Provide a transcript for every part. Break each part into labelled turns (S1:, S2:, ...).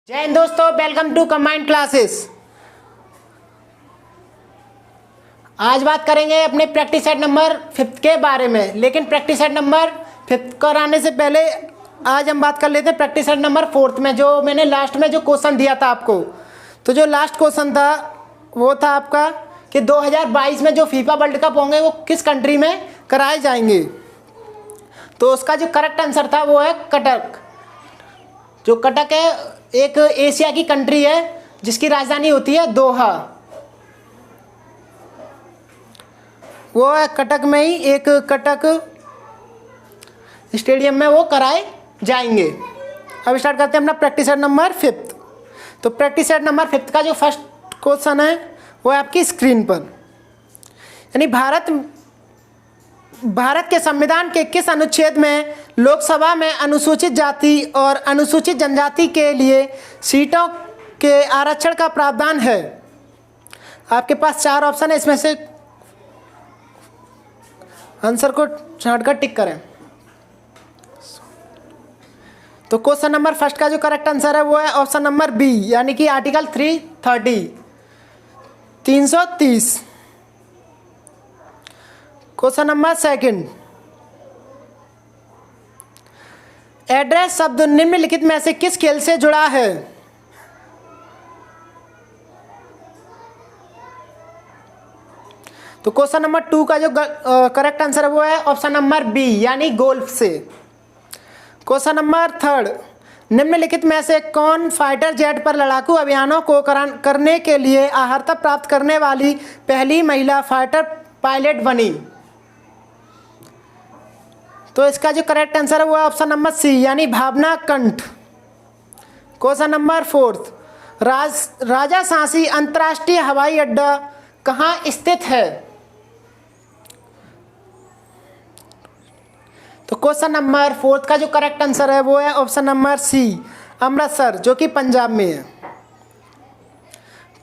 S1: जय हिंद दोस्तों, welcome to combined classes. आज बात करेंगे अपने प्रैक्टिस सेट नंबर 5 के बारे में। लेकिन प्रैक्टिस सेट नंबर 5 कराने से पहले आज हम बात कर लेते हैं प्रैक्टिस सेट नंबर 4 में, जो मैंने लास्ट में जो क्वेश्चन दिया था आपको। तो जो लास्ट क्वेश्चन था वो था आपका कि 2022 में जो फीफा वर्ल्ड कप होंगे वो किस कंट्री में कराए जाएंगे। तो उसका जो करेक्ट आंसर था वो है कटक। जो कटक है एक एशिया की कंट्री है जिसकी राजधानी होती है दोहा। वो है कटक में ही एक कटक स्टेडियम में वो कराए जाएंगे। अब स्टार्ट करते हैं अपना प्रैक्टिस सेट नंबर 5। तो प्रैक्टिस सेट नंबर 5 का जो फर्स्ट क्वेश्चन है वो है आपकी स्क्रीन पर। यानी भारत के संविधान के किस अनुच्छेद में लोकसभा में अनुसूचित जाति और अनुसूचित जनजाति के लिए सीटों के आरक्षण का प्रावधान है। आपके पास 4 ऑप्शन है, इसमें से आंसर को छांटकर टिक करें। तो क्वेश्चन नंबर फर्स्ट का जो करेक्ट आंसर है वो है ऑप्शन नंबर बी, यानी कि article 330। Question number second, address शब्द निम्नलिखित में से किस खेल से जुड़ा है। तो क्वेश्चन नंबर 2 का जो करेक्ट आंसर है वो है ऑप्शन नंबर बी, यानी गोल्फ से। क्वेश्चन नंबर थर्ड, निम्नलिखित में से कौन फाइटर जेट पर लड़ाकू अभियानों को करने के लिए अर्हता प्राप्त करने वाली पहली महिला फाइटर पायलट बनी। तो इसका जो करेक्ट आंसर है वो है ऑप्शन नंबर सी, यानी भावना कंठ। क्वेश्चन नंबर 4, राजा सांसी अंतर्राष्ट्रीय हवाई अड्डा कहाँ स्थित है। तो क्वेश्चन नंबर 4 का जो करेक्ट आंसर है वो है ऑप्शन नंबर सी, अमृतसर, जो कि पंजाब में है।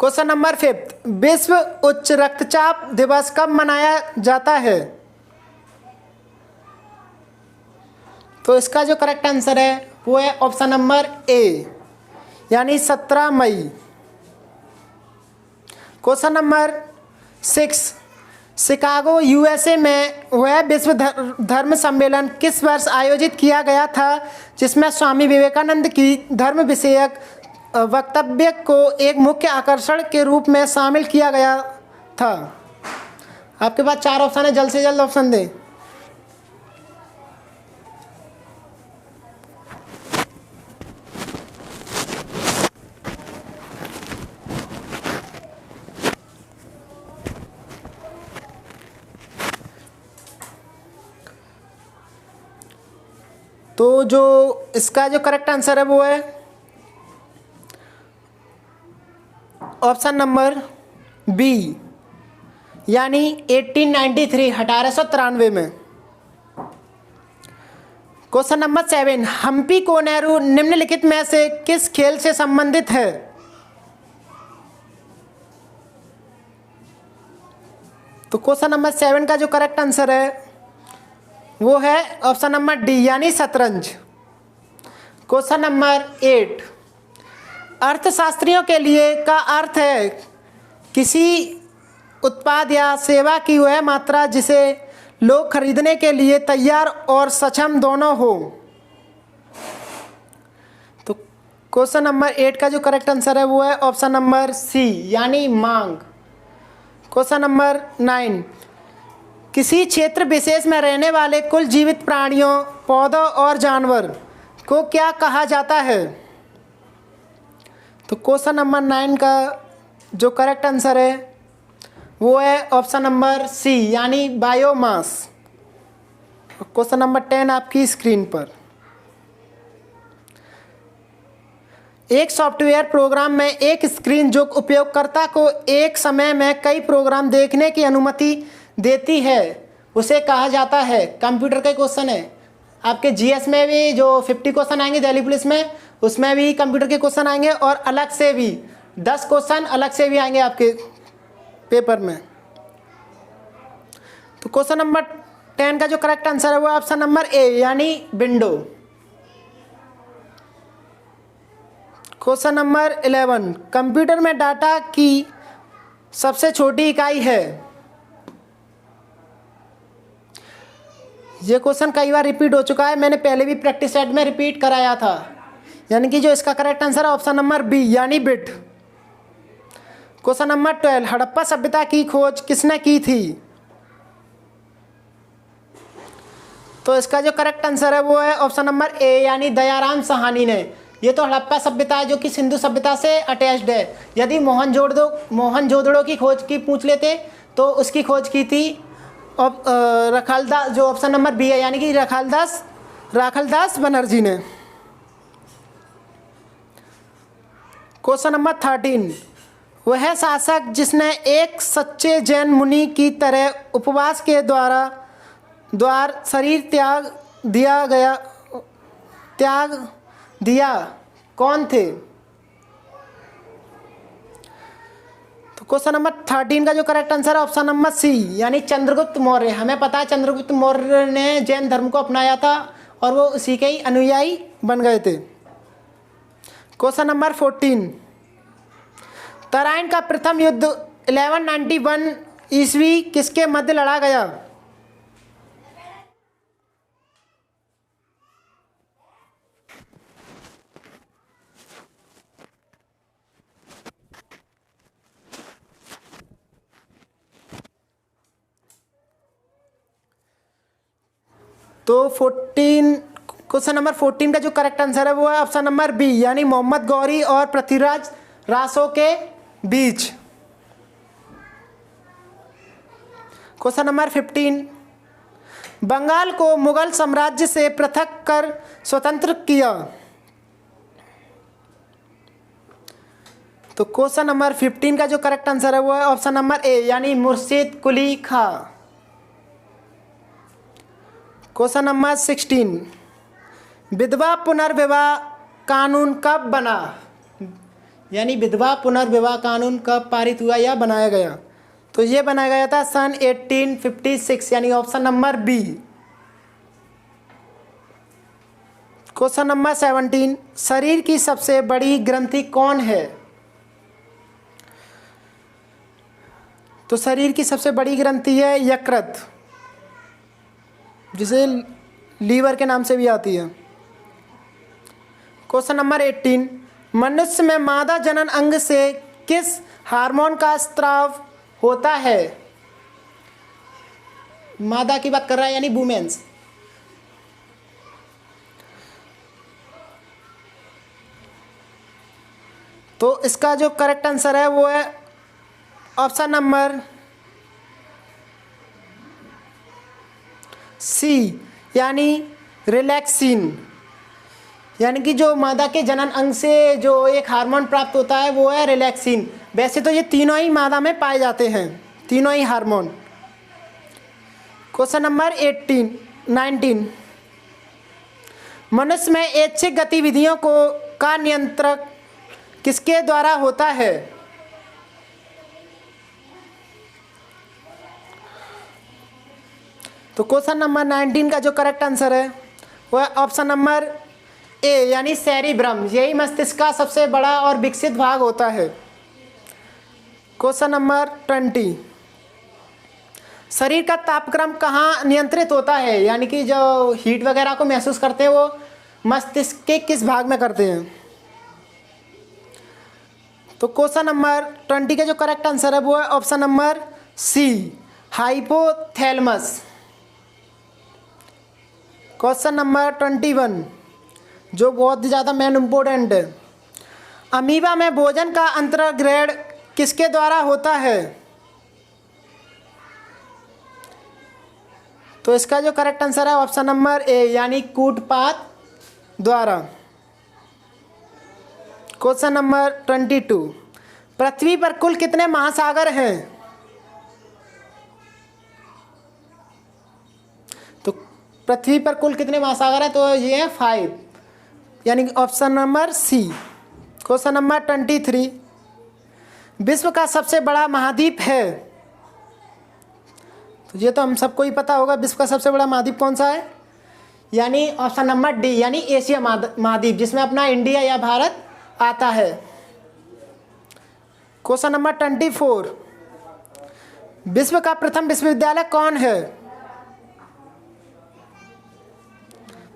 S1: क्वेश्चन नंबर 5, विश्व उच्च रक्तचाप दिवस कब मनाया जाता है। तो इसका जो करेक्ट आंसर है वो है ऑप्शन नंबर ए, यानी 17 मई। क्वेश्चन नंबर 6, शिकागो यूएसए में वह विश्व धर्म सम्मेलन किस वर्ष आयोजित किया गया था जिसमें स्वामी विवेकानंद की धर्म विषयक वक्तव्य को एक मुख्य आकर्षण के रूप में शामिल किया गया था। आपके पास 4 ऑप्शन है, जल्द से जल्द ऑप्शन दें। तो जो इसका जो करेक्ट आंसर है वो है ऑप्शन नंबर बी, यानी 1893 में। क्वेश्चन नंबर 7, हम्पी कोनेरू निम्नलिखित में से किस खेल से संबंधित है। तो क्वेश्चन नंबर 7 का जो करेक्ट आंसर है वो है ऑप्शन नंबर डी, यानी शतरंज। क्वेश्चन नंबर 8, अर्थशास्त्रियों के लिए का अर्थ है किसी उत्पाद या सेवा की वह मात्रा जिसे लोग खरीदने के लिए तैयार और सक्षम दोनों हो। तो क्वेश्चन नंबर 8 का जो करेक्ट आंसर है वो है ऑप्शन नंबर सी, यानी मांग। क्वेश्चन नंबर 9, किसी क्षेत्र विशेष में रहने वाले कुल जीवित प्राणियों, पौधों और जानवर को क्या कहा जाता है। तो क्वेश्चन नंबर 9 का जो करेक्ट आंसर है वो है ऑप्शन नंबर सी, यानी बायोमास। क्वेश्चन नंबर 10 आपकी स्क्रीन पर, एक सॉफ्टवेयर प्रोग्राम में एक स्क्रीन जो उपयोगकर्ता को एक समय में कई प्रोग्राम देखने की अनुमति देती है उसे कहा जाता है। कंप्यूटर का क्वेश्चन है। आपके जीएस में भी जो 50 क्वेश्चन आएंगे दिल्ली पुलिस में, उसमें भी कंप्यूटर के क्वेश्चन आएंगे और अलग से भी 10 क्वेश्चन अलग से भी आएंगे आपके पेपर में। तो क्वेश्चन नंबर 10 का जो करेक्ट आंसर है वो ऑप्शन नंबर ए, यानी विंडो। क्वेश्चन नंबर 11, कंप्यूटर में डाटा की सबसे छोटी इकाई है। ये क्वेश्चन कई बार रिपीट हो चुका है, मैंने पहले भी प्रैक्टिस सेट में रिपीट कराया था। यानी कि जो इसका करेक्ट आंसर है ऑप्शन नंबर बी यानी बिट। क्वेश्चन नंबर 12, हड़प्पा सभ्यता की खोज किसने की थी? तो इसका जो करेक्ट आंसर है वो है ऑप्शन नंबर ए यानी दयाराम साहनी ने। ये तो हड़प्पा सभ्यता है जो कि सिंधु सभ्यता से अटैच्ड है। यदि मोहनजोदड़ो की खोज की पूछ लेते तो उसकी खोज की थी रखालदास, जो ऑप्शन नंबर बी है यानी कि राखालदास बनर्जी ने। क्वेश्चन नंबर 13, वह शासक जिसने एक सच्चे जैन मुनि की तरह उपवास के द्वार शरीर त्याग दिया कौन थे? तो क्वेश्चन नंबर 13 का जो करेक्ट आंसर है ऑप्शन नंबर सी यानी चंद्रगुप्त मौर्य। हमें पता है चंद्रगुप्त मौर्य ने जैन धर्म को अपनाया था और वो उसी के ही अनुयायी बन गए थे। क्वेश्चन नंबर 14, तराइन का प्रथम युद्ध 1191 ईस्वी किसके मध्य लड़ा गया? तो 14 क्वेश्चन नंबर 14 का जो करेक्ट आंसर है वो है ऑप्शन नंबर बी यानी मोहम्मद गौरी और पृथ्वीराज रासो के बीच। क्वेश्चन नंबर 15, बंगाल को मुगल साम्राज्य से पृथक कर स्वतंत्र किया। तो क्वेश्चन नंबर 15 का जो करेक्ट आंसर है वो है ऑप्शन नंबर ए यानी मुर्शिद कुली खां। क्वेश्चन नंबर 16, विधवा पुनर्विवाह कानून कब बना? यानी विधवा पुनर्विवाह कानून कब पारित हुआ या बनाया गया? तो ये बनाया गया था सन 1856 यानी option number B. Question number 17, शरीर की सबसे बड़ी ग्रंथि कौन है? तो शरीर की सबसे बड़ी ग्रंथि है यकृत, जिसे लीवर के नाम से भी आती है। क्वेश्चन नंबर 18, मनुष्य में मादा जनन अंग से किस हार्मोन का स्राव होता है? मादा की बात कर रहा है यानी वुमेन्स। तो इसका जो करेक्ट आंसर है वो है ऑप्शन नंबर सी यानी रिलैक्सिन। यानी कि जो मादा के जनन अंग से जो एक हार्मोन प्राप्त होता है वो है रिलैक्सिन। वैसे तो ये तीनों ही मादा में पाए जाते हैं, तीनों ही हार्मोन। क्वेश्चन नंबर 19, मनुष्य में ऐच्छिक गतिविधियों का नियंत्रण किसके द्वारा होता है? तो क्वेश्चन नंबर 19 का जो करेक्ट आंसर है वो है ऑप्शन नंबर ए यानी सेरिब्रम। यही मस्तिष्क का सबसे बड़ा और विकसित भाग होता है। क्वेश्चन नंबर 20, शरीर का तापक्रम कहाँ नियंत्रित होता है? यानी कि जो हीट वगैरह को महसूस करते हैं वो मस्तिष्क के किस भाग में करते हैं? तो क्वेश्चन नंबर 20 का जो करेक्ट आंसर है वो है option number C hypothalamus. Question number 21 जो बहुत ज़्यादा मेन इम्पोर्टेंट है, अमीबा में भोजन का अंतर्ग्रहण किसके द्वारा होता है? तो इसका जो करेक्ट आंसर है ऑप्शन नंबर ए यानी कूटपात द्वारा। क्वेश्चन नंबर 22, पृथ्वी पर कुल कितने महासागर हैं? तो पृथ्वी पर कुल कितने महासागर हैं? तो ये है 5 यानी option number C. Question number 23, विश्व का सबसे बड़ा महाद्वीप है? तो ये तो हम सबको ही पता होगा, विश्व का सबसे बड़ा महाद्वीप कौन सा है? यानी ऑप्शन नंबर डी यानी एशिया महाद्वीप, जिसमें अपना इंडिया या भारत आता है। क्वेश्चन नंबर 24, विश्व का प्रथम विश्वविद्यालय कौन है?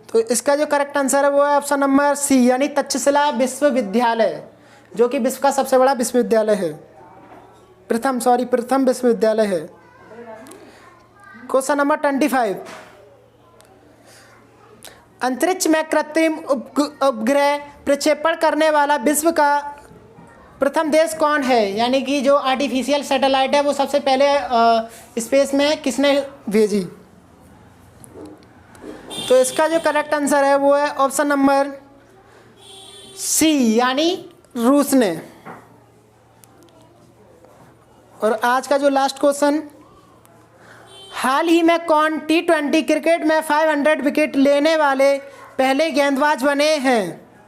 S1: तो इसका जो करेक्ट आंसर है वो है ऑप्शन नंबर सी, यानी तक्षशिला विश्वविद्यालय, जो कि विश्व का सबसे बड़ा विश्वविद्यालय है। प्रथम विश्वविद्यालय है। क्वेश्चन नंबर 25, अंतरिक्ष में कृत्रिम उपग्रह प्रक्षेपण करने वाला विश्व का प्रथम देश कौन है? यानी कि जो आर्टिफिशियल सैटेलाइट है वो सबसे पहले स्पेस में किसने भेजी? तो इसका जो करेक्ट आंसर है वो है ऑप्शन नंबर सी, यानी रूस ने। और आज का जो लास्ट क्वेश्चन, हाल ही में कौन T20 क्रिकेट में 500 विकेट लेने वाले पहले गेंदबाज बने हैं?